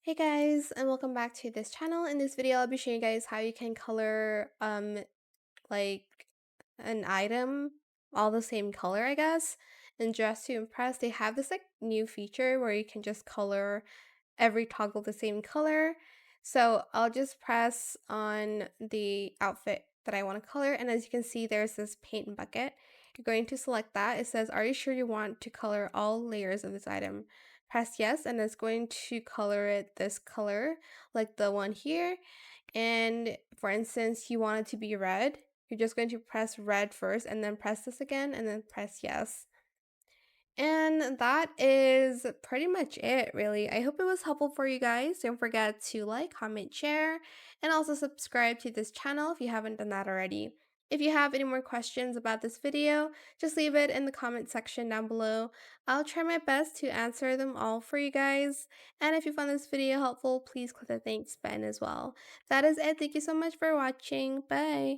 Hey guys, and welcome back to this channel. In this video, I'll be showing you guys how you can color like an item all the same color, I guess. And Dress to Impress, they have this new feature where you can just color every toggle the same color. So I'll just press on the outfit that I want to color, and as you can see, there's this paint bucket. You're going to select that. It says, are you sure you want to color all layers of this item? Press yes, and it's going to color it this color, like the one here. And for instance, you want it to be red. You're just going to press red first and then press this again and then press yes. And that is pretty much it, really. I hope it was helpful for you guys. Don't forget to like, comment, share, and also subscribe to this channel if you haven't done that already. If you have any more questions about this video, just leave it in the comment section down below. I'll try my best to answer them all for you guys. And if you found this video helpful, please click the thanks button as well. That is it. Thank you so much for watching. Bye.